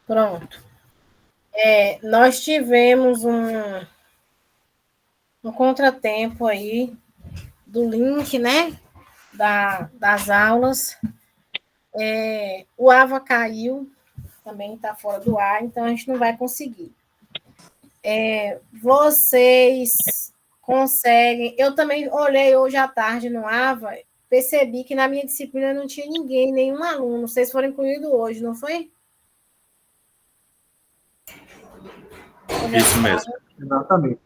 Pronto. Nós tivemos um contratempo aí do link, né? Das aulas. O AVA caiu, também está fora do ar, então a gente não vai conseguir. Vocês conseguem... Eu também olhei hoje à tarde no AVA, percebi que na minha disciplina não tinha ninguém, nenhum aluno. Vocês foram incluídos hoje, não foi? Isso mesmo. Exatamente.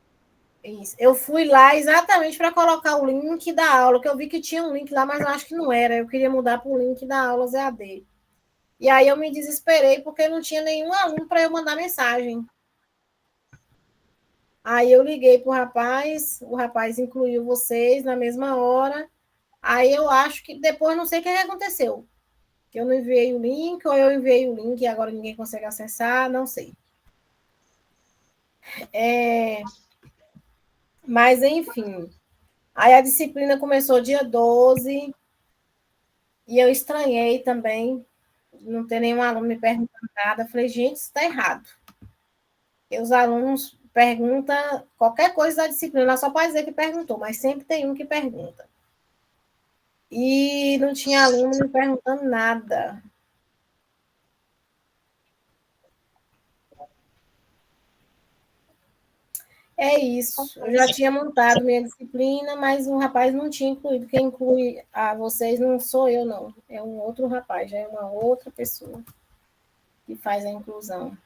Isso. Eu fui lá exatamente para colocar o link da aula, que eu vi que tinha um link lá, mas eu acho que não era. Eu queria mudar para o link da aula EAD. E aí eu me desesperei, porque não tinha nenhum aluno para eu mandar mensagem. Aí eu liguei para o rapaz incluiu vocês na mesma hora. Aí eu acho que depois não sei o que aconteceu. Que eu não enviei o link, ou eu enviei o link e agora ninguém consegue acessar, não sei. Mas, enfim. Aí a disciplina começou dia 12, e eu estranhei também, não ter nenhum aluno me perguntando nada. Falei, gente, isso está errado. E os alunos perguntam qualquer coisa da disciplina, só pode dizer que perguntou, mas sempre tem um que pergunta. E não tinha aluno me perguntando nada. É isso. Eu já tinha montado minha disciplina, mas o rapaz não tinha incluído. Quem inclui a vocês não sou eu, não. É um outro rapaz, já é uma outra pessoa que faz a inclusão.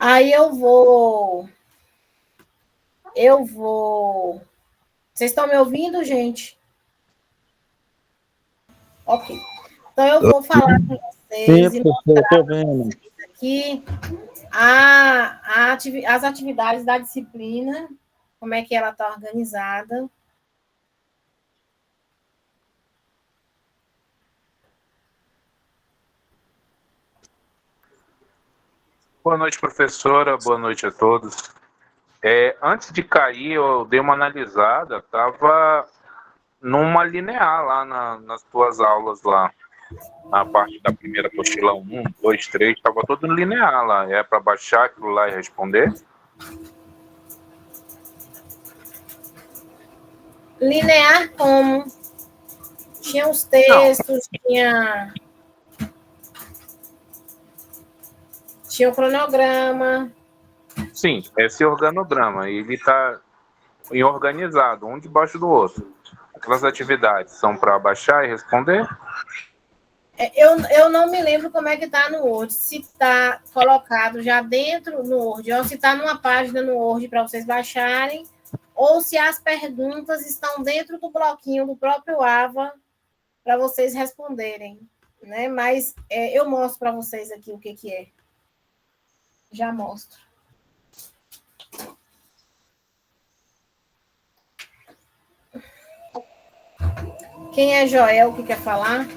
Aí eu vou. Vocês estão me ouvindo, gente? Ok. Então eu vou falar com vocês e mostrar para vocês aqui as atividades da disciplina, como é que ela está organizada. Boa noite, professora. Boa noite a todos. Antes de cair, eu dei uma analisada, estava numa linear lá nas tuas aulas lá. Na parte da primeira apostila 1, 2, 3, estava todo linear lá. É para baixar aquilo lá e responder? Linear como? Tinha os textos, tinha o cronograma. Sim, esse organograma. Ele está organizado, um debaixo do outro. Aquelas atividades são para baixar e responder? Eu não me lembro como é que está no Word. Se está colocado já dentro no Word, ou se está numa página no Word para vocês baixarem, ou se as perguntas estão dentro do bloquinho do próprio AVA para vocês responderem, né? Mas eu mostro para vocês aqui o que é. Já mostro. Quem é Joel que quer falar?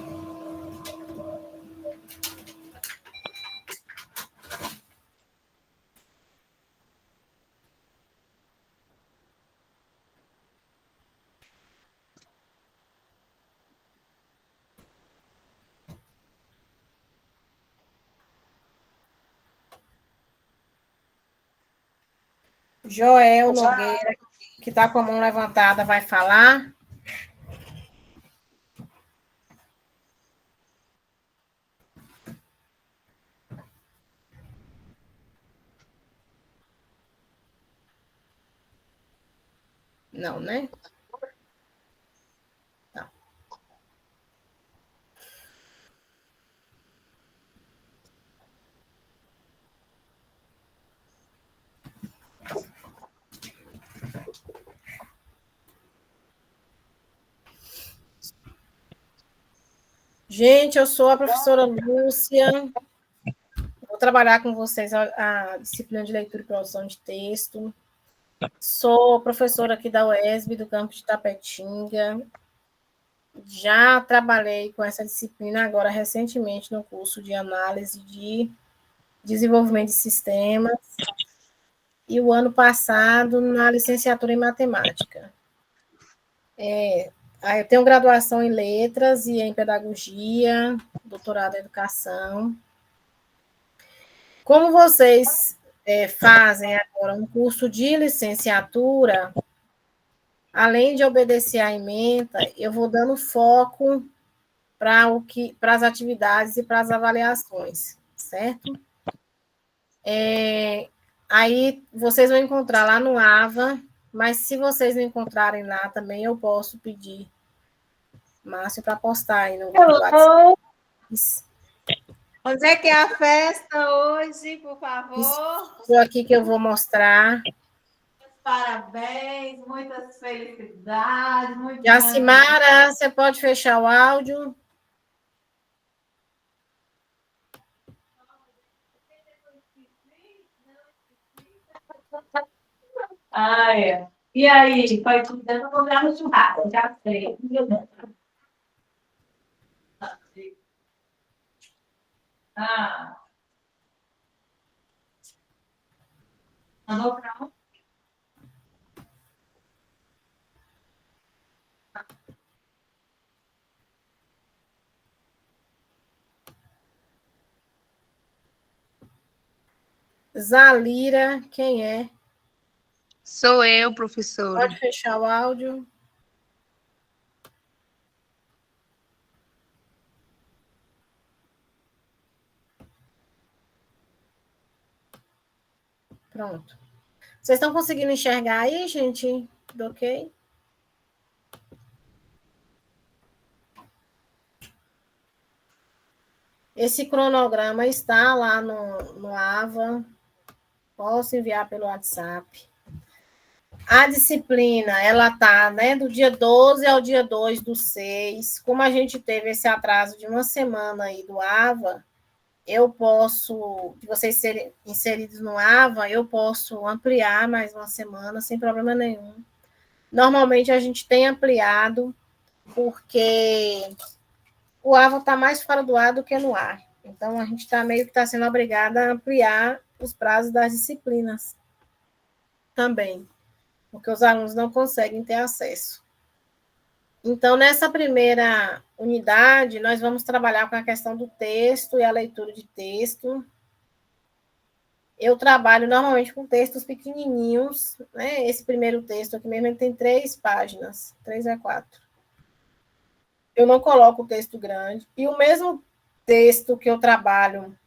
Joel Nogueira, que está com a mão levantada, vai falar? Não, né? Não. Gente, eu sou a professora Lúcia. Vou trabalhar com vocês a disciplina de leitura e produção de texto. Sou professora aqui da UESB, do campus de Tapetinga. Já trabalhei com essa disciplina agora recentemente no curso de análise de desenvolvimento de sistemas e o ano passado na licenciatura em matemática. Eu tenho graduação em letras e em pedagogia, doutorado em educação. Como vocês fazem agora um curso de licenciatura, além de obedecer à ementa, eu vou dando foco para as atividades e para as avaliações, certo? Aí vocês vão encontrar lá no AVA, mas se vocês não encontrarem lá também, eu posso pedir Márcio para postar aí no grupo do WhatsApp. Onde é que é a festa hoje, por favor? Estou aqui que eu vou mostrar. Parabéns, muitas felicidades. Jacimara, você pode fechar o áudio? Ah, é. E aí, foi tudo dando para comprar no churrasco, já sei. Ah. Mandou para onde? Zalira, quem é? Sou eu, professora. Pode fechar o áudio. Pronto. Vocês estão conseguindo enxergar aí, gente? Tudo ok? Esse cronograma está lá no AVA. Posso enviar pelo WhatsApp. A disciplina, ela está, né, do dia 12 ao dia 2/6. Como a gente teve esse atraso de uma semana aí do AVA, eu posso, de vocês serem inseridos no AVA, eu posso ampliar mais uma semana sem problema nenhum. Normalmente a gente tem ampliado porque o AVA está mais fora do ar do que no ar. Então a gente está meio que está sendo obrigada a ampliar os prazos das disciplinas também, porque os alunos não conseguem ter acesso. Então, nessa primeira unidade, nós vamos trabalhar com a questão do texto e a leitura de texto. Eu trabalho normalmente com textos pequenininhos, né? Esse primeiro texto aqui mesmo ele tem 3 páginas, 3 a 4. Eu não coloco o texto grande. E o mesmo texto que eu trabalho,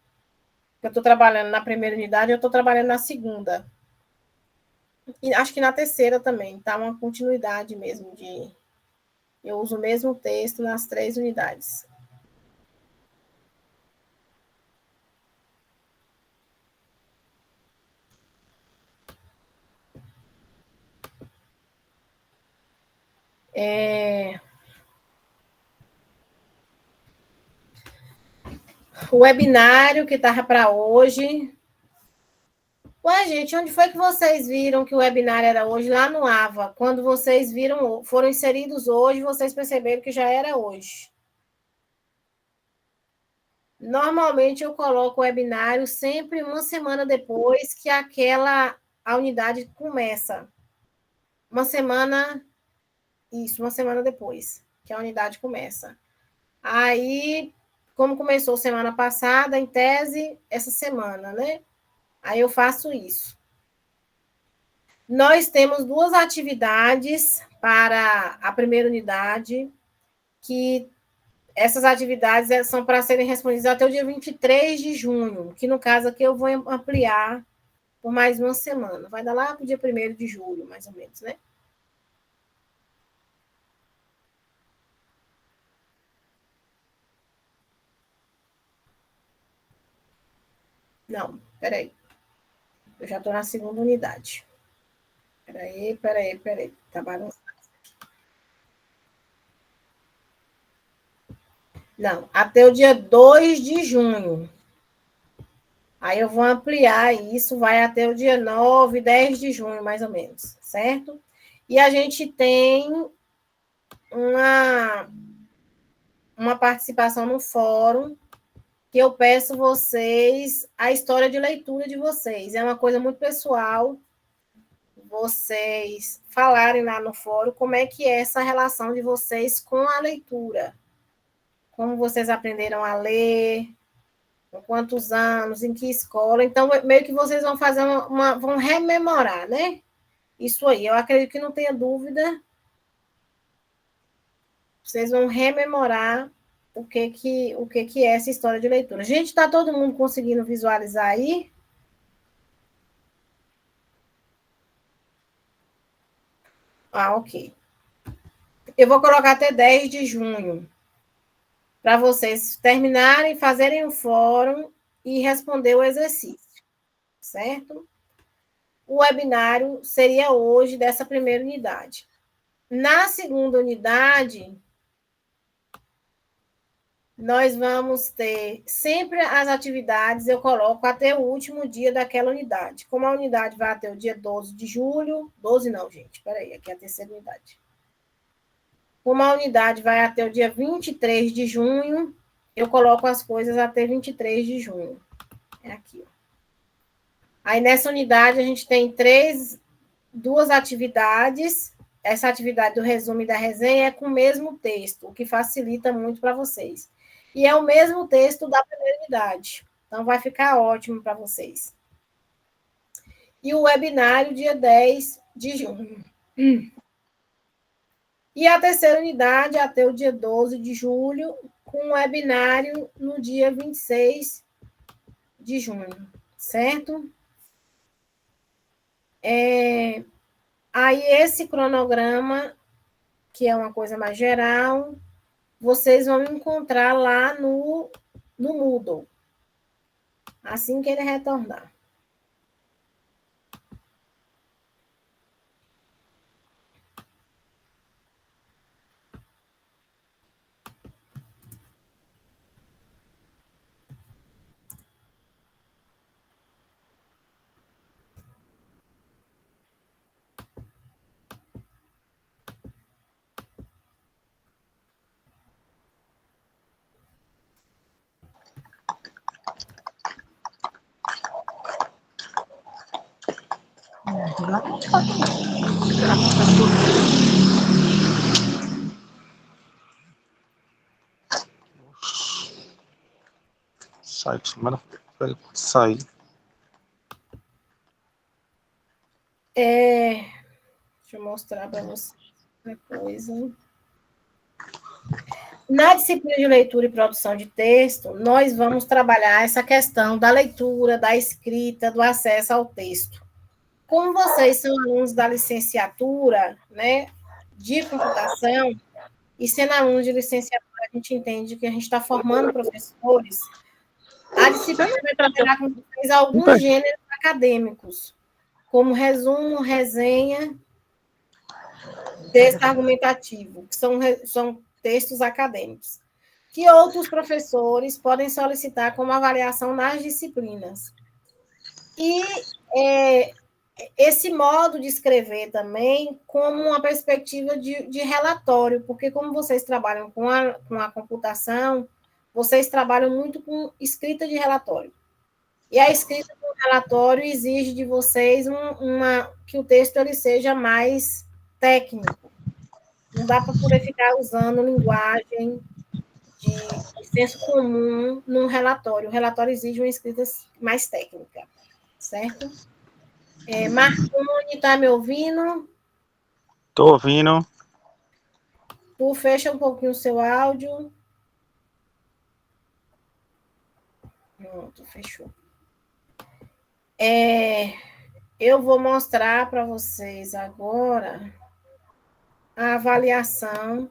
que eu estou trabalhando na primeira unidade, eu estou trabalhando na segunda. E acho que na terceira também, tá? Uma continuidade mesmo de... Eu uso o mesmo texto nas 3 unidades. O webinário que estava para hoje. Ué, gente, onde foi que vocês viram que o webinário era hoje? Lá no AVA. Quando vocês viram, foram inseridos hoje, vocês perceberam que já era hoje. Normalmente eu coloco o webinário sempre uma semana depois que a unidade começa. Uma semana depois que a unidade começa. Aí, como começou semana passada, em tese, essa semana, né? Aí eu faço isso. Nós temos 2 atividades para a primeira unidade, que essas atividades são para serem respondidas até o dia 23 de junho, que no caso aqui eu vou ampliar por mais uma semana. Vai dar lá para o dia 1º de julho, mais ou menos, né? Não, peraí. Eu já estou na segunda unidade. Peraí. Tá bagunçado. Não, até o dia 2 de junho. Aí eu vou ampliar isso, vai até o dia 9, 10 de junho, mais ou menos, certo? E a gente tem uma participação no fórum, que eu peço vocês a história de leitura de vocês. É uma coisa muito pessoal, vocês falarem lá no fórum como é que é essa relação de vocês com a leitura. Como vocês aprenderam a ler, com quantos anos, em que escola. Então, meio que vocês vão fazer vão rememorar, né? Isso aí, eu acredito que não tenha dúvida. Vocês vão rememorar o que é essa história de leitura. Gente, está todo mundo conseguindo visualizar aí? Ah, ok. Eu vou colocar até 10 de junho, para vocês terminarem, fazerem o fórum e responder o exercício, certo? O webinário seria hoje dessa primeira unidade. Na segunda unidade, nós vamos ter sempre as atividades, eu coloco até o último dia daquela unidade. Como a unidade vai até o dia 12 de julho, 12 não, gente, peraí, aqui é a terceira unidade. Como a unidade vai até o dia 23 de junho, eu coloco as coisas até 23 de junho. É aqui, ó. Aí, nessa unidade, a gente tem duas atividades. Essa atividade do resumo e da resenha é com o mesmo texto, o que facilita muito para vocês. E é o mesmo texto da primeira unidade. Então, vai ficar ótimo para vocês. E o webinário, dia 10 de junho. E a terceira unidade, até o dia 12 de julho, com o webinário no dia 26 de junho, certo? Aí, esse cronograma, que é uma coisa mais geral, vocês vão encontrar lá no Moodle, assim que ele retornar. Sai, semana sai. Deixa eu mostrar para vocês uma coisa. Na disciplina de leitura e produção de texto, nós vamos trabalhar essa questão da leitura, da escrita, do acesso ao texto. Como vocês são alunos da licenciatura, né, de computação, e sendo alunos de licenciatura, a gente entende que a gente está formando professores, a disciplina vai trabalhar com vocês alguns gêneros acadêmicos, como resumo, resenha, texto argumentativo, que são textos acadêmicos, que outros professores podem solicitar como avaliação nas disciplinas. E esse modo de escrever também como uma perspectiva de relatório, porque como vocês trabalham com a computação, vocês trabalham muito com escrita de relatório. E a escrita de um relatório exige de vocês que o texto ele seja mais técnico. Não dá para poder ficar usando linguagem de senso comum num relatório. O relatório exige uma escrita mais técnica, certo? Marconi, está me ouvindo? Tô ouvindo. Tu fecha um pouquinho o seu áudio. Pronto, fechou. Eu vou mostrar para vocês agora a avaliação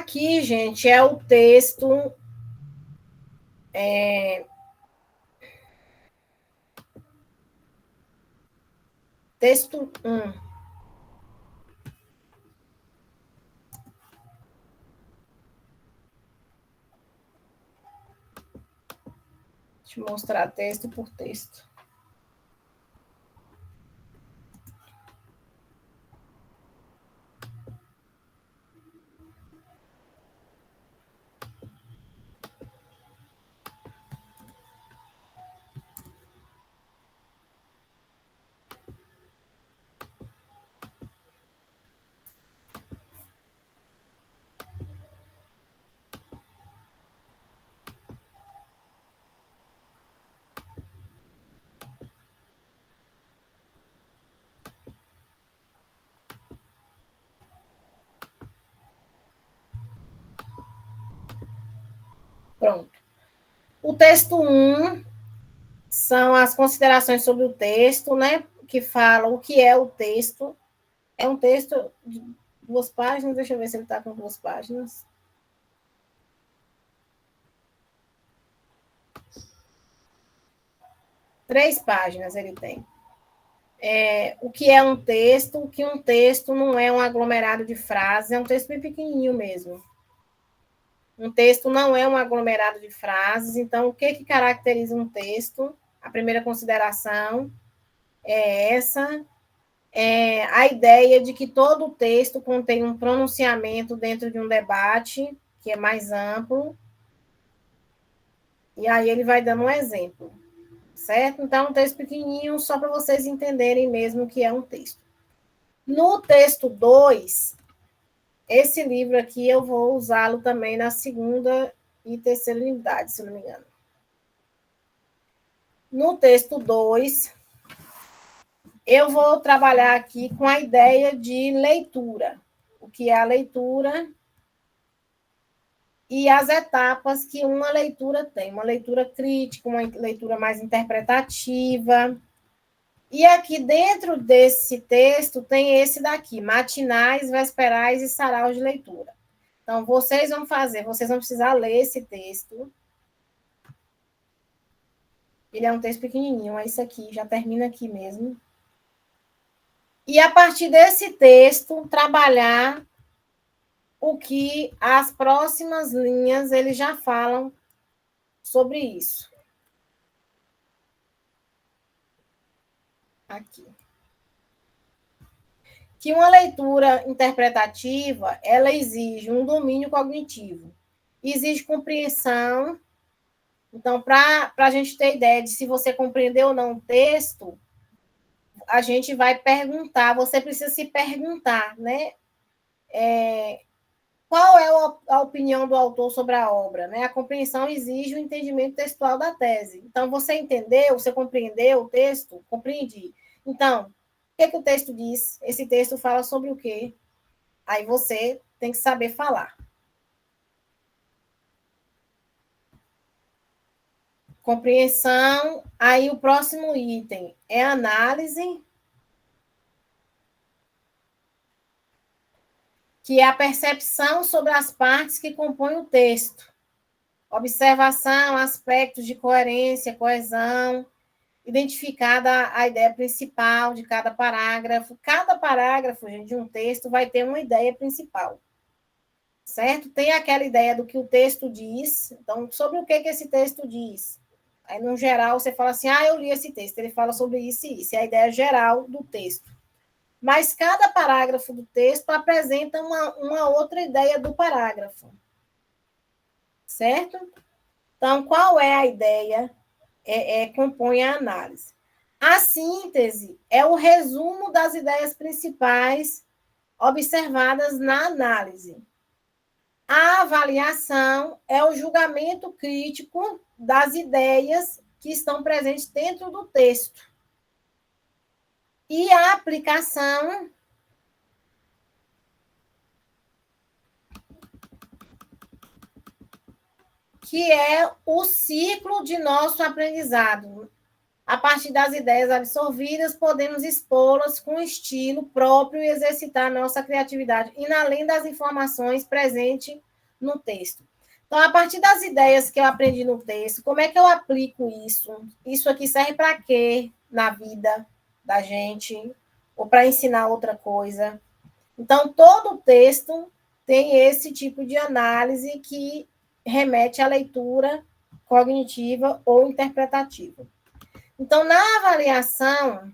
Aqui, gente, é o texto. Texto 1. Deixa eu mostrar texto por texto. Pronto. O texto 1 são as considerações sobre o texto, né? Que falam o que é o texto. É um texto de 2 páginas, deixa eu ver se ele está com 2 páginas. Três páginas ele tem. O que é um texto? O que um texto não é um aglomerado de frases, é um texto bem pequenininho mesmo. Um texto não é um aglomerado de frases, então o que caracteriza um texto? A primeira consideração é essa, a ideia de que todo texto contém um pronunciamento dentro de um debate, que é mais amplo, e aí ele vai dando um exemplo, certo? Então, um texto pequenininho, só para vocês entenderem mesmo o que é um texto. No texto 2, esse livro aqui eu vou usá-lo também na 2ª e 3ª unidade, se não me engano. No texto 2, eu vou trabalhar aqui com a ideia de leitura. O que é a leitura e as etapas que uma leitura tem. Uma leitura crítica, uma leitura mais interpretativa. E aqui dentro desse texto tem esse daqui, matinais, vesperais e saraus de leitura. Então, vocês vão precisar ler esse texto. Ele é um texto pequenininho, é isso aqui, já termina aqui mesmo. E a partir desse texto, trabalhar o que as próximas linhas eles já falam sobre isso. Aqui. Que uma leitura interpretativa, ela exige um domínio cognitivo, exige compreensão. Então, para a gente ter ideia de se você compreendeu ou não o texto, a gente vai perguntar, você precisa se perguntar, né? Qual é a opinião do autor sobre a obra? Né? A compreensão exige o entendimento textual da tese. Então, você entendeu, você compreendeu o texto? Compreendi. Então, o que o texto diz? Esse texto fala sobre o quê? Aí você tem que saber falar. Compreensão. Aí o próximo item é análise, que é a percepção sobre as partes que compõem o texto. Observação, aspectos de coerência, coesão, identificada a ideia principal de cada parágrafo. Cada parágrafo, gente, de um texto vai ter uma ideia principal, certo? Tem aquela ideia do que o texto diz. Então, sobre o que esse texto diz? Aí, no geral, você fala assim, eu li esse texto, ele fala sobre isso e isso. É a ideia geral do texto. Mas cada parágrafo do texto apresenta uma outra ideia do parágrafo. Certo? Então, qual é a ideia? Compõe a análise. A síntese é o resumo das ideias principais observadas na análise. A avaliação é o julgamento crítico das ideias que estão presentes dentro do texto. E a aplicação que é o ciclo de nosso aprendizado. A partir das ideias absorvidas, podemos expô-las com estilo próprio e exercitar nossa criatividade, e além das informações presentes no texto. Então, a partir das ideias que eu aprendi no texto, como é que eu aplico isso? Isso aqui serve para quê na vida da gente? Ou para ensinar outra coisa? Então, todo texto tem esse tipo de análise que remete à leitura cognitiva ou interpretativa. Então, na avaliação,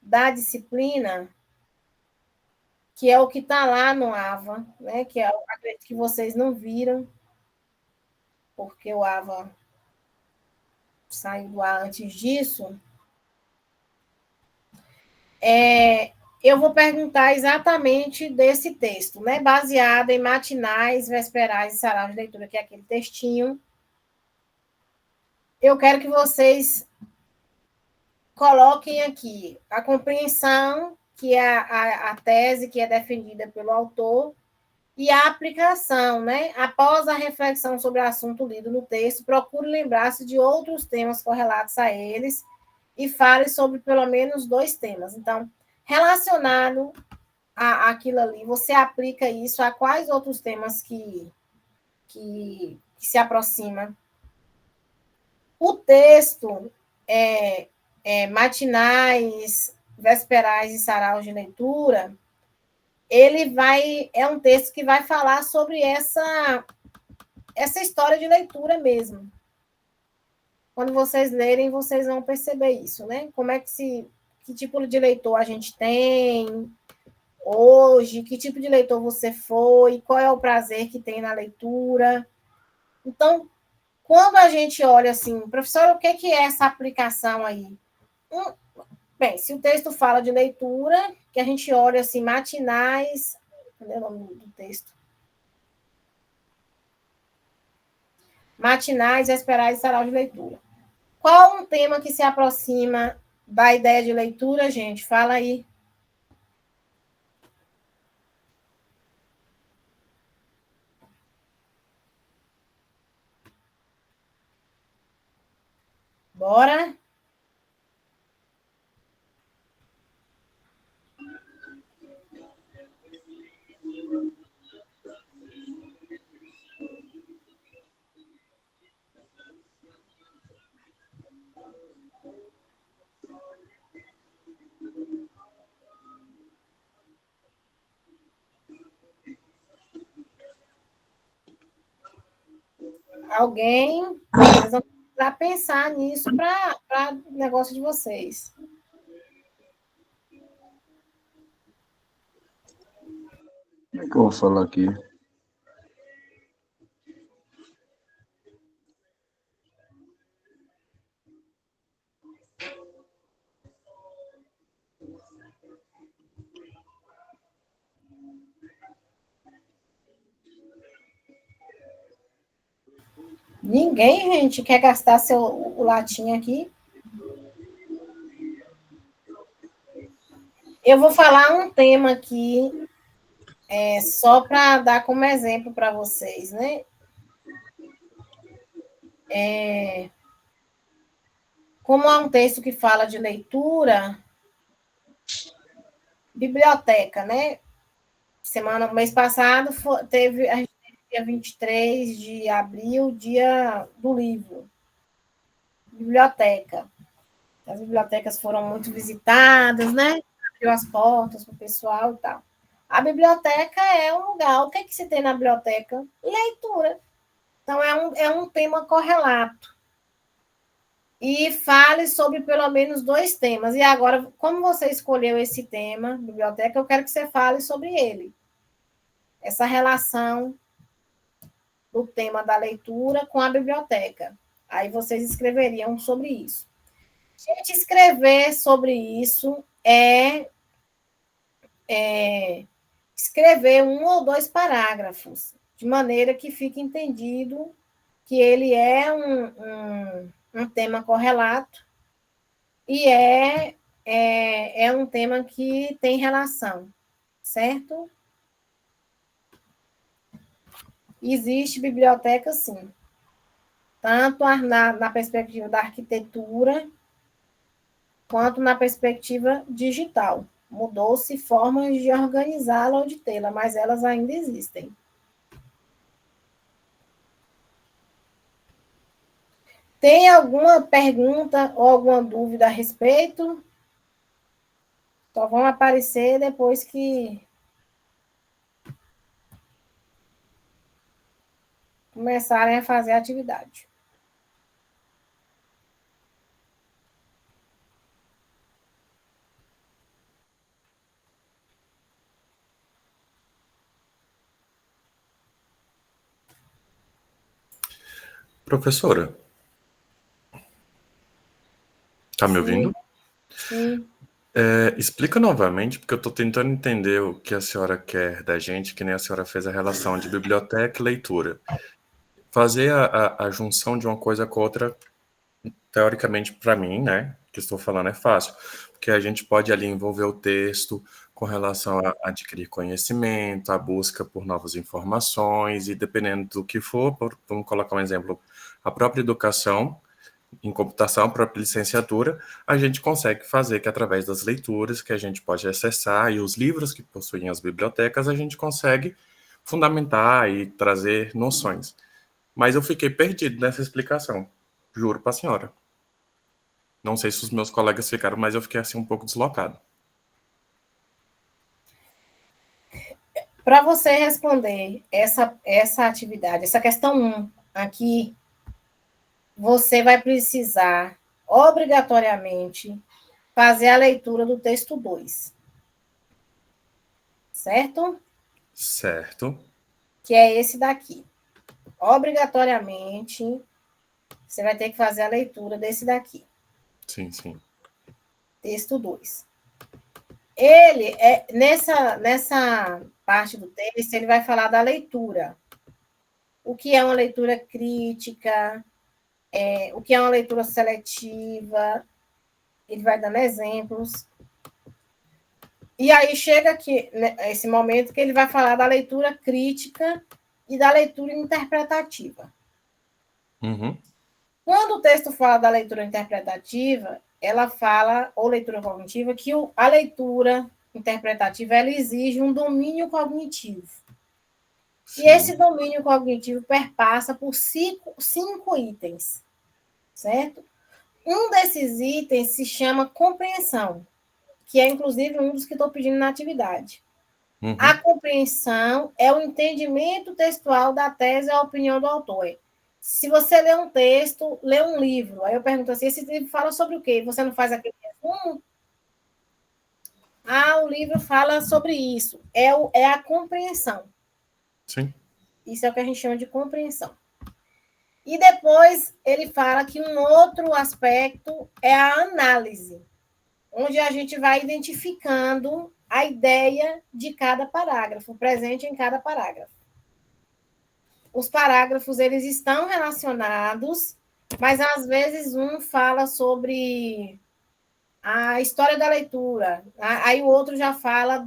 da disciplina, que é o que está lá no AVA, né? Que é, acredito que vocês não viram, porque o AVA saiu do ar antes disso. Eu vou perguntar exatamente desse texto, né? Baseado em matinais, vesperais e saraus de leitura, que é aquele textinho. Eu quero que vocês coloquem aqui a compreensão, que é a tese que é defendida pelo autor, e a aplicação, né? Após a reflexão sobre o assunto lido no texto, procure lembrar-se de outros temas correlatos a eles e fale sobre pelo menos 2 temas. Então, relacionado àquilo ali, você aplica isso a quais outros temas que se aproxima? O texto matinais, vesperais e saraus de leitura, é um texto que vai falar sobre essa história de leitura mesmo. Quando vocês lerem, vocês vão perceber isso, né? Como é que tipo de leitor a gente tem hoje, que tipo de leitor você foi, qual é o prazer que tem na leitura. Então, quando a gente olha assim, professor, o que é essa aplicação aí? Bem, se o texto fala de leitura, que a gente olha assim, matinais, cadê o nome do texto? Matinais, vesperais e sarau de leitura. Qual um tema que se aproxima da ideia de leitura, gente? Fala aí. Bora? Alguém? Vocês vão precisar pensar nisso para o negócio de vocês. Como é que eu vou falar aqui? Ninguém, gente, quer gastar o latim aqui. Eu vou falar um tema aqui, só para dar como exemplo para vocês, né? Como é um texto que fala de leitura, biblioteca, né? Mês passado, a gente teve dia 23 de abril, dia do livro. Biblioteca. As bibliotecas foram muito visitadas, né? Abriu as portas para o pessoal e tal. A biblioteca é um lugar. O que se tem na biblioteca? Leitura. Então, é um tema correlato. E fale sobre pelo menos 2 temas. E agora, como você escolheu esse tema, biblioteca, eu quero que você fale sobre ele. Essa relação do tema da leitura com a biblioteca. Aí vocês escreveriam sobre isso. Gente, escrever sobre isso escrever 1 ou 2 parágrafos, de maneira que fique entendido que ele é um tema correlato e é um tema que tem relação, certo? Existe biblioteca, sim. Tanto na perspectiva da arquitetura, quanto na perspectiva digital. Mudou-se formas de organizá-la ou de tê-la, mas elas ainda existem. Tem alguma pergunta ou alguma dúvida a respeito? Só vão aparecer depois que começarem a fazer a atividade. Professora, tá me ouvindo? Sim. Explica novamente, porque eu estou tentando entender o que a senhora quer da gente, que nem a senhora fez a relação de biblioteca e leitura. Fazer a junção de uma coisa com outra, teoricamente, para mim, né, que estou falando é fácil, porque a gente pode ali envolver o texto com relação a adquirir conhecimento, a busca por novas informações, e dependendo do que for, vamos colocar um exemplo, a própria educação, em computação, a própria licenciatura, a gente consegue fazer que através das leituras que a gente pode acessar e os livros que possuem as bibliotecas, a gente consegue fundamentar e trazer noções. Mas eu fiquei perdido nessa explicação, juro para a senhora. Não sei se os meus colegas ficaram, mas eu fiquei assim um pouco deslocado. Para você responder essa atividade, essa questão 1 aqui, você vai precisar, obrigatoriamente, fazer a leitura do texto 2. Certo? Certo. Que é esse daqui. Obrigatoriamente, você vai ter que fazer a leitura desse daqui. Sim, sim. Texto 2. Ele, nessa parte do texto, ele vai falar da leitura. O que é uma leitura crítica, o que é uma leitura seletiva, ele vai dando exemplos. E aí chega aqui, né, esse momento que ele vai falar da leitura crítica e da leitura interpretativa. Uhum. Quando o texto fala da leitura interpretativa, ela fala, ou leitura cognitiva, que a leitura interpretativa ela exige um domínio cognitivo. Sim. E esse domínio cognitivo perpassa por cinco itens, certo? Um desses itens se chama compreensão, que é, inclusive, um dos que estou pedindo na atividade. Uhum. A compreensão é o entendimento textual da tese ou a opinião do autor. Se você lê um texto, lê um livro, aí eu pergunto assim, esse livro fala sobre o quê? Você não faz aquele resumo? Ah, o livro fala sobre isso. É a compreensão. Sim. Isso é o que a gente chama de compreensão. E depois ele fala que um outro aspecto é a análise, onde a gente vai identificando a ideia de cada parágrafo, presente em cada parágrafo. Os parágrafos, eles estão relacionados, mas às vezes um fala sobre a história da leitura, aí o outro já fala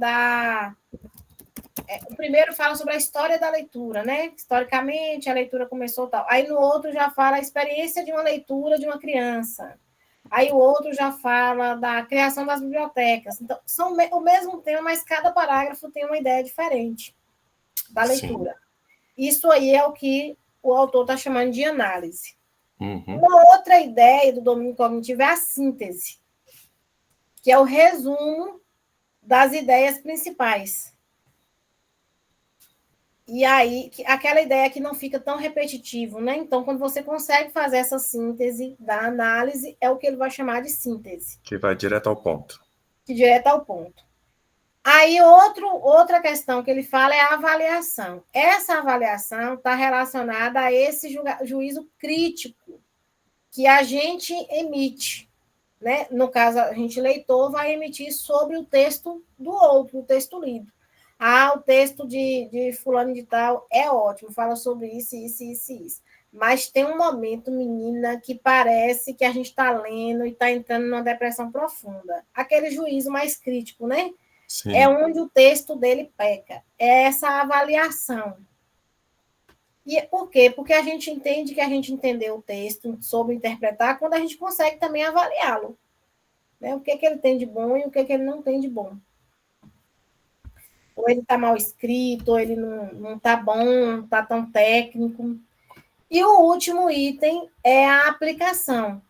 o primeiro fala sobre a história da leitura, né? Historicamente, a leitura começou tal. Aí no outro já fala a experiência de uma leitura de uma criança. Aí o outro já fala da criação das bibliotecas. Então, são o mesmo tema, mas cada parágrafo tem uma ideia diferente da leitura. Sim. Isso aí é o que o autor está chamando de análise. Uhum. Uma outra ideia do domínio cognitivo é a síntese, que é o resumo das ideias principais. E aí, aquela ideia que não fica tão repetitivo, né? Então, quando você consegue fazer essa síntese da análise, é o que ele vai chamar de síntese. Que vai direto ao ponto. Direto ao ponto. Aí, outra questão que ele fala é a avaliação. Essa avaliação está relacionada a esse juízo crítico que a gente emite, né? No caso, a gente, leitor, vai emitir sobre o texto do outro, o texto lido. Ah, o texto de fulano de tal é ótimo, fala sobre isso, isso, isso, isso. Mas tem um momento, menina, que parece que a gente está lendo e está entrando numa depressão profunda. Aquele juízo mais crítico, né? Sim. É onde o texto dele peca. É essa avaliação. E por quê? Porque a gente entende que a gente entendeu o texto, soube interpretar, quando a gente consegue também avaliá-lo. né? O que ele tem de bom e o que ele não tem de bom. Ou ele está mal escrito, ou ele não está bom, não está tão técnico. E o último item é a aplicação.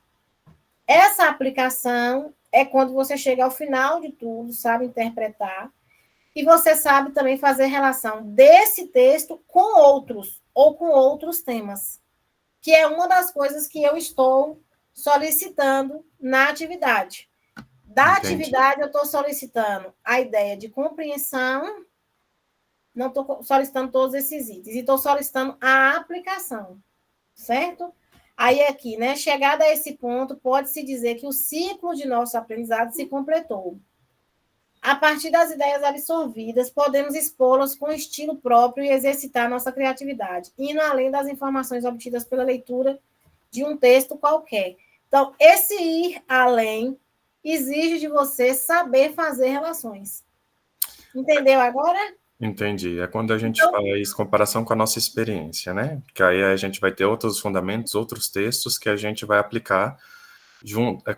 Essa aplicação é quando você chega ao final de tudo, sabe interpretar, e você sabe também fazer relação desse texto com outros, ou com outros temas, que é uma das coisas que eu estou solicitando na atividade. Da Entendi. atividade, eu estou solicitando a ideia de compreensão, não estou solicitando todos esses itens, e estou solicitando a aplicação, certo? Aí aqui, né, chegada a esse ponto, pode-se dizer que o ciclo de nosso aprendizado se completou. A partir das ideias absorvidas, podemos expô-las com estilo próprio e exercitar nossa criatividade, indo além das informações obtidas pela leitura de um texto qualquer. Então, esse ir além exige de você saber fazer relações. Entendeu agora? Entendi. É quando a gente fala isso em comparação com a nossa experiência, né? Que aí a gente vai ter outros fundamentos, outros textos que a gente vai aplicar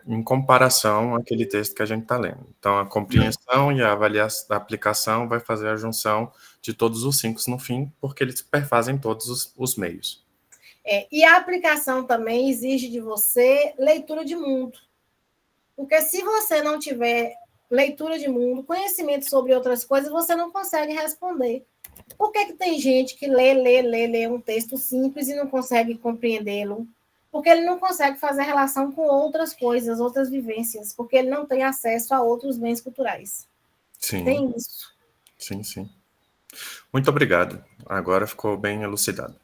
em comparação àquele texto que a gente está lendo. Então, a compreensão e a avaliação da aplicação vai fazer a junção de todos os 5 no fim, porque eles perfazem todos os meios. E a aplicação também exige de você leitura de mundo. Porque se você não tiver leitura de mundo, conhecimento sobre outras coisas, você não consegue responder. Por que tem gente que lê um texto simples e não consegue compreendê-lo? Porque ele não consegue fazer relação com outras coisas, outras vivências, porque ele não tem acesso a outros bens culturais. Sim. Tem isso. Sim, sim. Muito obrigado. Agora ficou bem elucidado.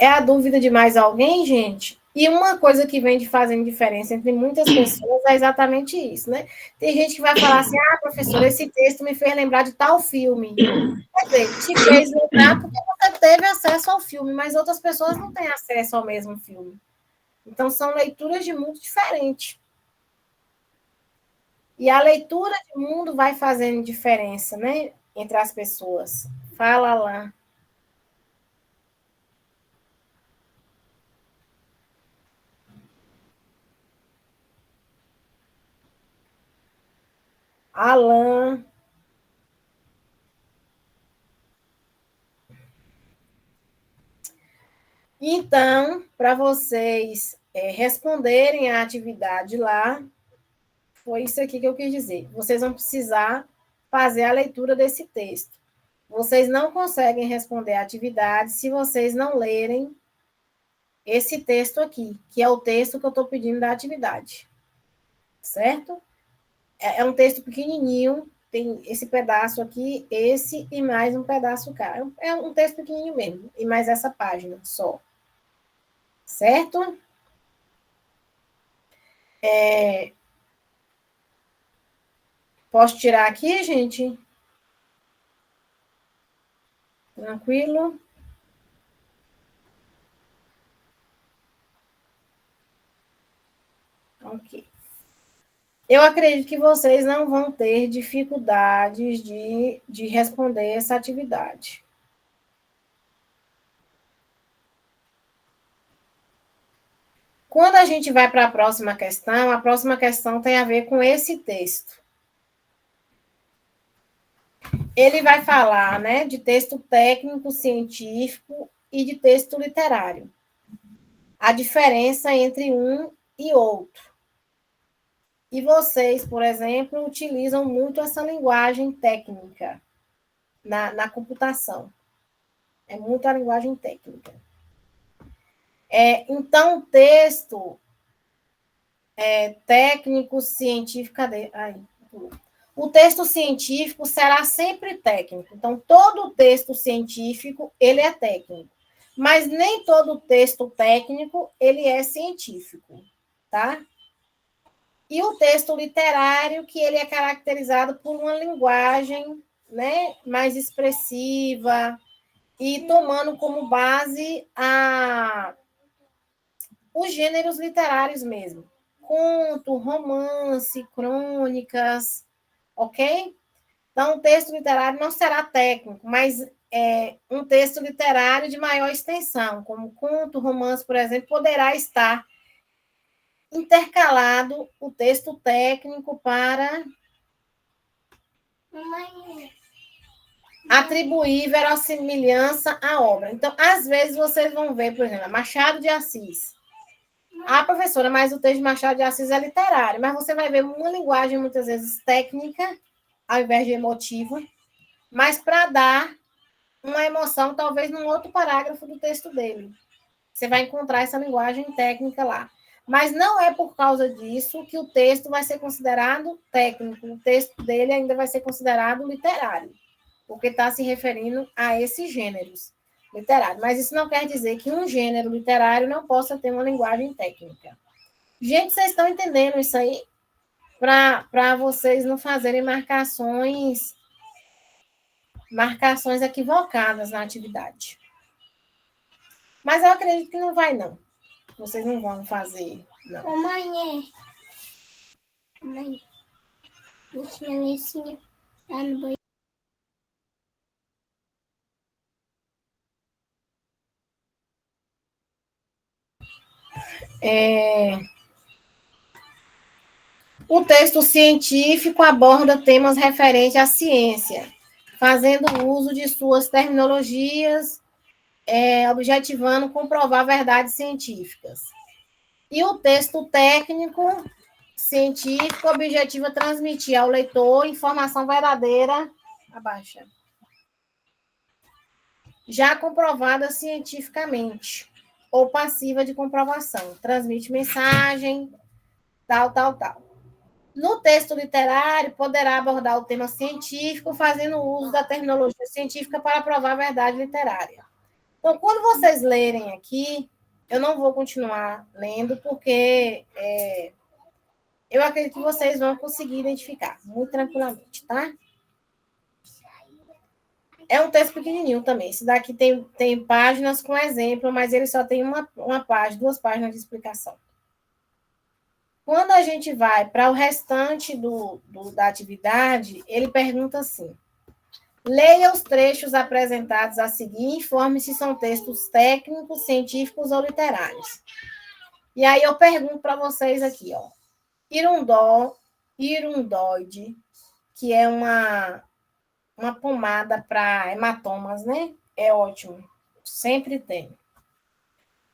É a dúvida de mais alguém, gente? E uma coisa que vem de fazendo diferença entre muitas pessoas é exatamente isso, né? Tem gente que vai falar assim, professor, esse texto me fez lembrar de tal filme. Quer dizer, te fez lembrar porque você teve acesso ao filme, mas outras pessoas não têm acesso ao mesmo filme. Então, são leituras de mundo diferentes. E a leitura de mundo vai fazendo diferença, né? Entre as pessoas. Fala lá. Alan. Então, para vocês responderem à atividade lá, foi isso aqui que eu quis dizer. Vocês vão precisar fazer a leitura desse texto. Vocês não conseguem responder a atividade se vocês não lerem esse texto aqui, que é o texto que eu estou pedindo da atividade. Certo? É um texto pequenininho, tem esse pedaço aqui, esse e mais um pedaço cá. É um texto pequenininho mesmo, e mais essa página só. Certo? Posso tirar aqui, gente? Tranquilo? Ok. Eu acredito que vocês não vão ter dificuldades de responder essa atividade. Quando a gente vai para a próxima questão tem a ver com esse texto. Ele vai falar, né, de texto técnico, científico e de texto literário. A diferença entre um e outro. E vocês, por exemplo, utilizam muito essa linguagem técnica na computação. É muito a linguagem técnica. Então, o texto técnico, científico... Cadê? O texto científico será sempre técnico. Então, todo texto científico, ele é técnico. Mas nem todo texto técnico, ele é científico, tá? E o texto literário, que ele é caracterizado por uma linguagem, né, mais expressiva e tomando como base os gêneros literários mesmo. Conto, romance, crônicas, ok? Então, o texto literário não será técnico, mas um texto literário de maior extensão, como conto, romance, por exemplo, poderá estar intercalado o texto técnico para atribuir verossimilhança à obra. Então, às vezes, vocês vão ver, por exemplo, Machado de Assis. Ah, professora, mas o texto de Machado de Assis é literário, mas você vai ver uma linguagem, muitas vezes, técnica, ao invés de emotiva, mas para dar uma emoção, talvez, num outro parágrafo do texto dele. Você vai encontrar essa linguagem técnica lá. Mas não é por causa disso que o texto vai ser considerado técnico. O texto dele ainda vai ser considerado literário, porque está se referindo a esses gêneros literários. Mas isso não quer dizer que um gênero literário não possa ter uma linguagem técnica. Gente, vocês estão entendendo isso aí? Para vocês não fazerem marcações equivocadas na atividade. Mas eu acredito que não vai, não. Vocês não vão fazer, não. Mãe, deixa eu ver se tá no banheiro. O texto científico aborda temas referentes à ciência, fazendo uso de suas terminologias, objetivando comprovar verdades científicas. E o texto técnico científico objetiva transmitir ao leitor informação verdadeira, abaixa, já comprovada cientificamente, ou passiva de comprovação. Transmite mensagem, tal. No texto literário, poderá abordar o tema científico, fazendo uso da terminologia científica para provar a verdade literária. Então, quando vocês lerem aqui, eu não vou continuar lendo, porque eu acredito que vocês vão conseguir identificar muito tranquilamente, tá? É um texto pequenininho também. Esse daqui tem páginas com exemplo, mas ele só tem uma página, 2 páginas de explicação. Quando a gente vai para o restante da atividade, ele pergunta assim: leia os trechos apresentados a seguir e informe se são textos técnicos, científicos ou literários. E aí eu pergunto para vocês aqui, ó. Irundoide, que é uma pomada para hematomas, né? É ótimo. Sempre tem.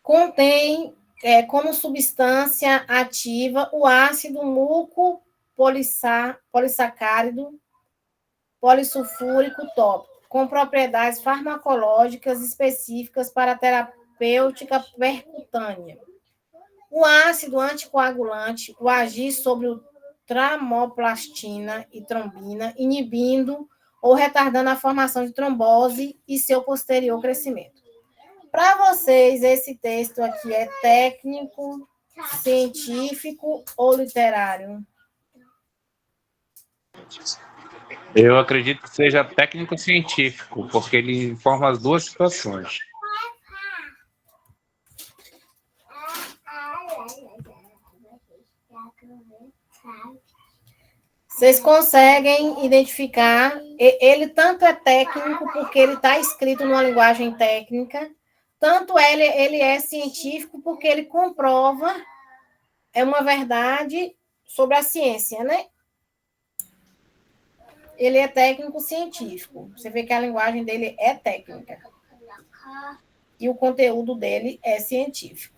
Contém como substância ativa o ácido mucopolissacárido polissulfúrico tópico, com propriedades farmacológicas específicas para a terapêutica percutânea. O ácido anticoagulante, o agir sobre o tramoplastina e trombina, inibindo ou retardando a formação de trombose e seu posterior crescimento. Para vocês, esse texto aqui é técnico, científico ou literário? Eu acredito que seja técnico-científico, porque ele informa as duas situações. Vocês conseguem identificar? Ele tanto é técnico, porque ele está escrito numa linguagem técnica, tanto ele é científico, porque ele comprova uma verdade sobre a ciência, né? Ele é técnico-científico. Você vê que a linguagem dele é técnica. E o conteúdo dele é científico.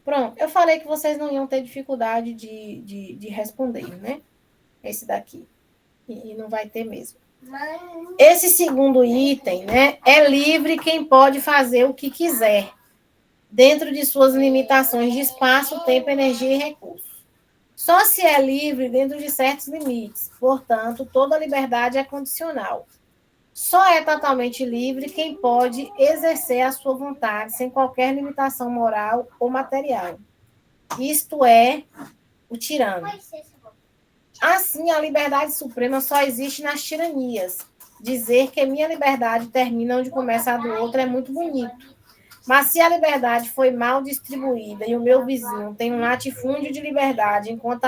Pronto, eu falei que vocês não iam ter dificuldade de responder, né? Esse daqui. E não vai ter mesmo. Esse segundo item, né? É livre quem pode fazer o que quiser, dentro de suas limitações de espaço, tempo, energia e recursos. Só se é livre dentro de certos limites. Portanto, toda liberdade é condicional. Só é totalmente livre quem pode exercer a sua vontade sem qualquer limitação moral ou material. Isto é, o tirano. Assim, a liberdade suprema só existe nas tiranias. Dizer que minha liberdade termina onde começa a do outro é muito bonito. Mas se a liberdade foi mal distribuída e o meu vizinho tem um latifúndio de liberdade, enquanto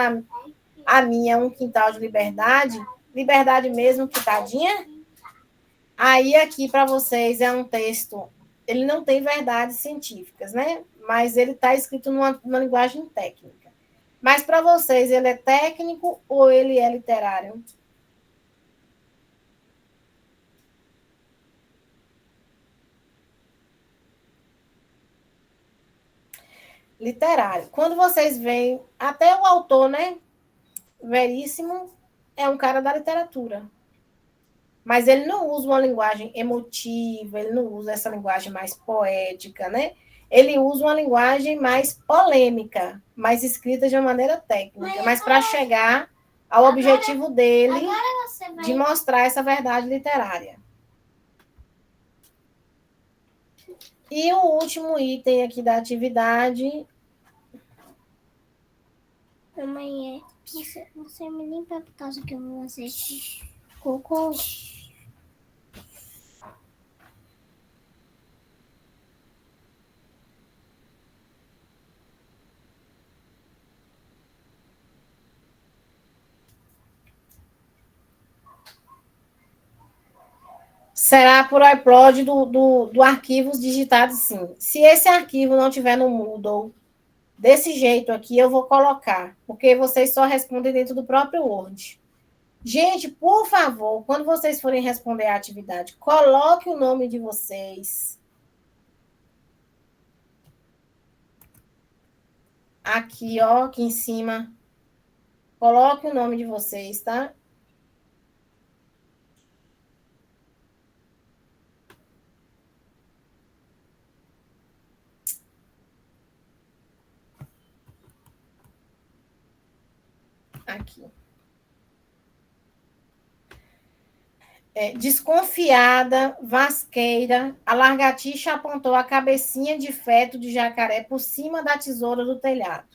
a minha é um quintal de liberdade, liberdade mesmo, que tadinha? Aí aqui para vocês é um texto, ele não tem verdades científicas, né? Mas ele está escrito numa linguagem técnica. Mas para vocês, ele é técnico ou ele é literário? Literário. Quando vocês veem, até o autor, né? Veríssimo, é um cara da literatura. Mas ele não usa uma linguagem emotiva, ele não usa essa linguagem mais poética, né? Ele usa uma linguagem mais polêmica, mais escrita de uma maneira técnica, mas para chegar ao objetivo dele de mostrar essa verdade literária. E o último item aqui da atividade. Mamãe, você me limpa por causa que eu vou fazer cocô? Será por upload do arquivo digitado, sim. Se esse arquivo não tiver no Moodle, desse jeito aqui, eu vou colocar, porque vocês só respondem dentro do próprio Word. Gente, por favor, quando vocês forem responder a atividade, coloque o nome de vocês aqui, ó, aqui em cima. Coloque o nome de vocês, tá? Aqui. Desconfiada, vasqueira, a lagartixa apontou a cabecinha de feto de jacaré por cima da tesoura do telhado.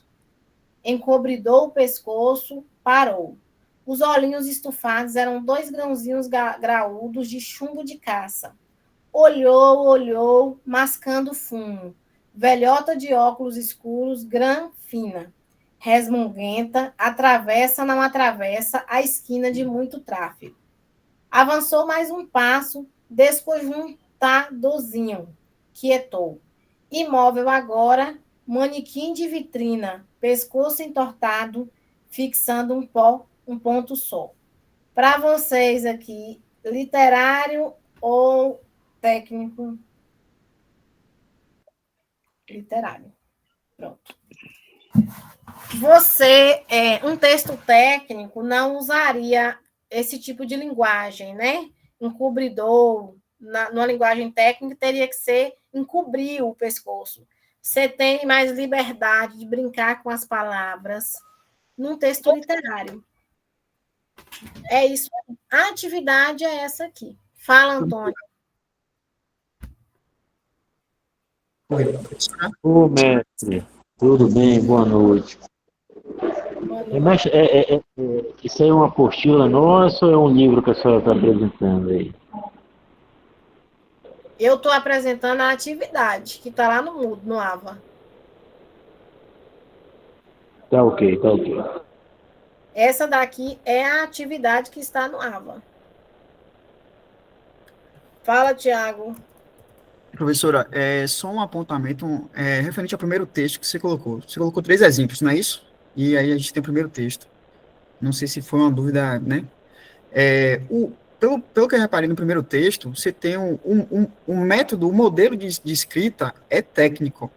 Encobridou o pescoço, parou. Os olhinhos estufados eram 2 grãozinhos graúdos de chumbo de caça. Olhou, mascando fumo. Velhota de óculos escuros, grã fina. Resmunguenta, atravessa, não atravessa a esquina de muito tráfego. Avançou mais um passo, desconjuntadozinho, quietou. Imóvel agora, manequim de vitrina, pescoço entortado, fixando um ponto só. Para vocês aqui, literário ou técnico? Literário. Pronto. Você, um texto técnico, não usaria esse tipo de linguagem, né? Encobridor, numa linguagem técnica, teria que ser encobrir o pescoço. Você tem mais liberdade de brincar com as palavras num texto literário. É isso. A atividade é essa aqui. Fala, Antônio. Ô, mestre, tudo bem? Boa noite. Mas isso aí é uma apostila nossa ou é um livro que a senhora está apresentando aí? Eu estou apresentando a atividade, que está lá no Moodle, no AVA. Tá ok. Essa daqui é a atividade que está no AVA. Fala, Tiago. Professora, só um apontamento referente ao primeiro texto que você colocou. Você colocou 3 exemplos, não é isso? E aí a gente tem o primeiro texto. Não sei se foi uma dúvida, né? Pelo que eu reparei no primeiro texto, você tem um método, um modelo de escrita é técnico.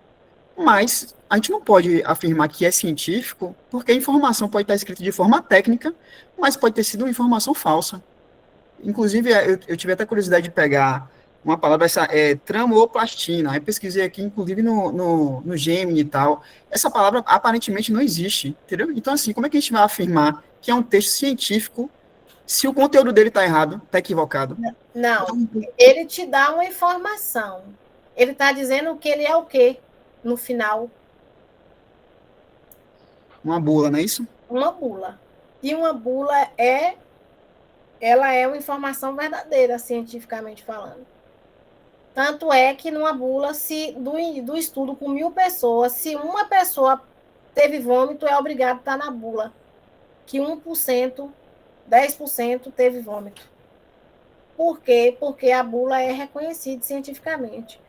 Mas a gente não pode afirmar que é científico, porque a informação pode estar escrita de forma técnica, mas pode ter sido uma informação falsa. Inclusive, eu tive até curiosidade de pegar uma palavra, tramoplastina. Aí pesquisei aqui, inclusive no Gemini e tal. Essa palavra aparentemente não existe, entendeu? Então, assim, como é que a gente vai afirmar que é um texto científico se o conteúdo dele está errado, está equivocado? Não, ele te dá uma informação. Ele está dizendo que ele é o quê no final? Uma bula, não é isso? Uma bula. E uma bula ela é uma informação verdadeira, cientificamente falando. Tanto é que numa bula, se do estudo com 1.000 pessoas, se uma pessoa teve vômito, é obrigado a estar na bula. Que 1%, 10% teve vômito. Por quê? Porque a bula é reconhecida cientificamente.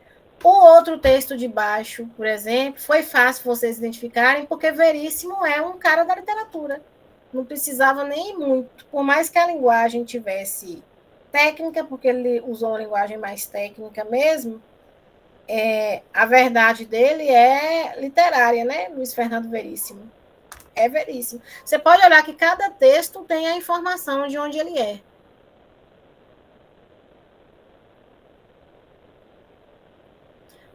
O outro texto de baixo, por exemplo, foi fácil vocês identificarem, porque Veríssimo é um cara da literatura. Não precisava nem muito. Por mais que a linguagem tivesse técnica, porque ele usou a linguagem mais técnica mesmo, a verdade dele é literária, né? Luiz Fernando Veríssimo. É Veríssimo. Você pode olhar que cada texto tem a informação de onde ele é.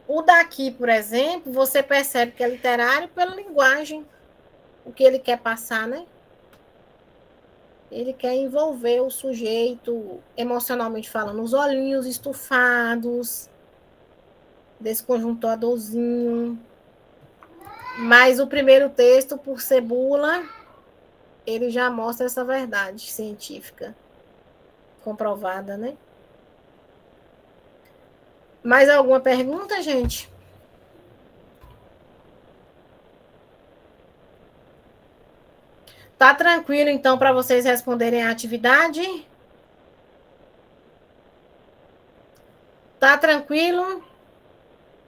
O daqui, por exemplo, você percebe que é literário pela linguagem, o que ele quer passar, né? Ele quer envolver o sujeito, emocionalmente falando, os olhinhos estufados, desse conjuntuadorzinho. Mas o primeiro texto, por ser bula, ele já mostra essa verdade científica comprovada, né? Mais alguma pergunta, gente? Tá tranquilo, então, para vocês responderem a atividade? Tá tranquilo?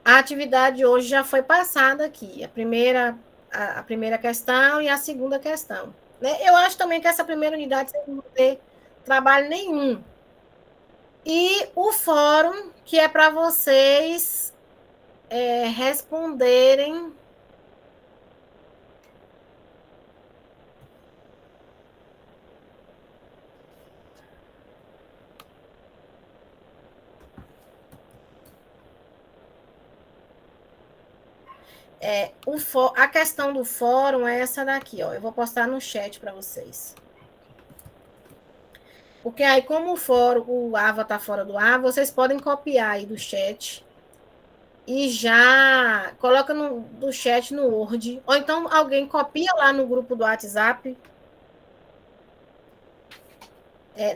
A atividade hoje já foi passada aqui. A primeira questão e a segunda questão. Né? Eu acho também que essa primeira unidade vocês não vão ter trabalho nenhum. E o fórum, que é para vocês responderem. A questão do fórum é essa daqui, ó. Eu vou postar no chat para vocês. Porque aí, como o AVA está fora do ar, vocês podem copiar aí do chat e já coloca do chat no Word. Ou então alguém copia lá no grupo do WhatsApp.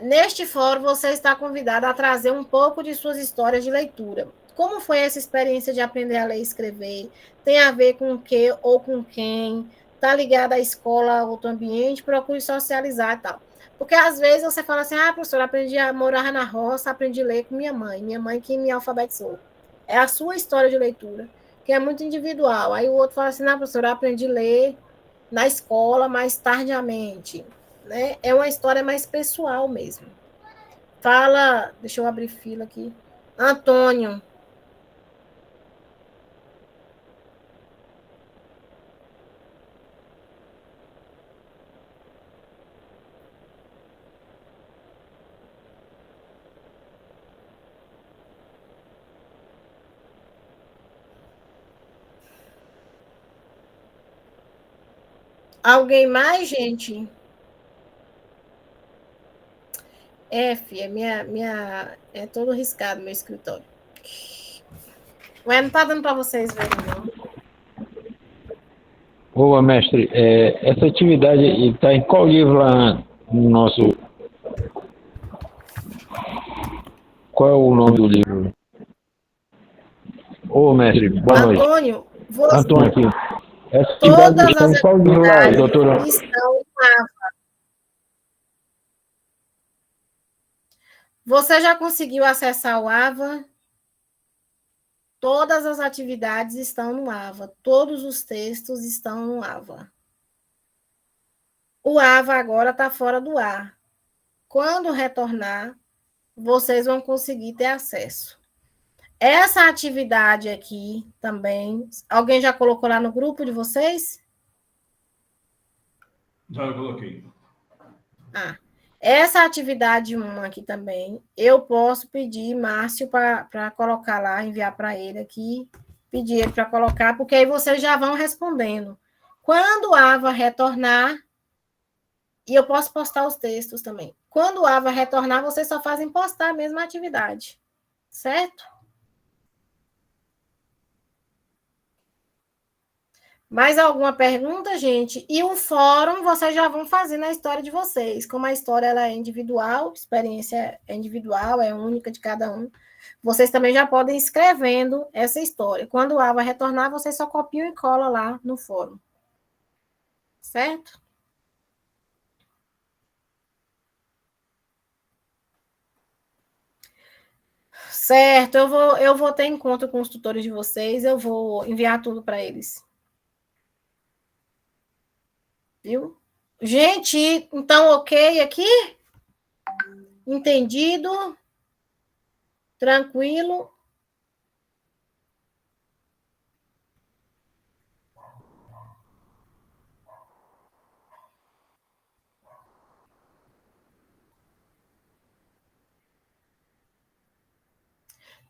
Neste fórum, você está convidado a trazer um pouco de suas histórias de leitura. Como foi essa experiência de aprender a ler e escrever? Tem a ver com o que ou com quem? Está ligado à escola, a outro ambiente? Procure socializar e tal. Porque às vezes você fala assim, professora, aprendi a morar na roça, aprendi a ler com minha mãe que me alfabetizou. É a sua história de leitura, que é muito individual. Aí o outro fala assim, professora, aprendi a ler na escola mais tardiamente. Né? É uma história mais pessoal mesmo. Fala, deixa eu abrir fila aqui. Antônio. Alguém mais, gente? É todo riscado meu escritório. Ué, não tá dando para vocês verem, não. Ô, mestre, essa atividade está em qual livro lá no nosso... Qual é o nome do livro? Ô, mestre, boa noite. Antônio, Antônio aqui. Essa atividade está em qual livro lá, doutora? Estão no AVA. Você já conseguiu acessar o AVA? Todas as atividades estão no AVA. Todos os textos estão no AVA. O AVA agora está fora do ar. Quando retornar, vocês vão conseguir ter acesso. Essa atividade aqui também, alguém já colocou lá no grupo de vocês? Já coloquei. Essa atividade 1 aqui também, eu posso pedir Márcio para colocar lá, enviar para ele aqui, pedir ele para colocar, porque aí vocês já vão respondendo. Quando o AVA retornar, e eu posso postar os textos também. Quando o AVA retornar, vocês só fazem postar a mesma atividade, certo? Mais alguma pergunta, gente? E o fórum, vocês já vão fazer na história de vocês. Como a história ela é individual, a experiência é individual, é única de cada um. Vocês também já podem ir escrevendo essa história. Quando o Alva retornar, vocês só copiam e colam lá no fórum. Certo? Certo, eu vou ter encontro com os tutores de vocês, eu vou enviar tudo para eles. Viu? Gente, então ok aqui? Entendido? Tranquilo?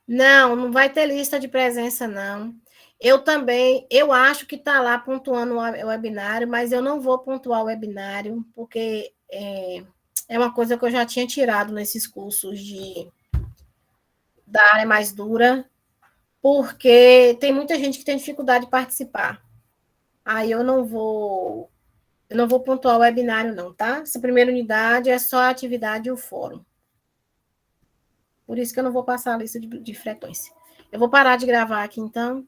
Não, não vai ter lista de presença, não. Eu acho que está lá pontuando o webinário, mas eu não vou pontuar o webinário, porque é uma coisa que eu já tinha tirado nesses cursos da área mais dura, porque tem muita gente que tem dificuldade de participar. Aí eu não vou pontuar o webinário, não, tá? Essa primeira unidade é só a atividade e o fórum. Por isso que eu não vou passar a lista de frequência. Eu vou parar de gravar aqui, então.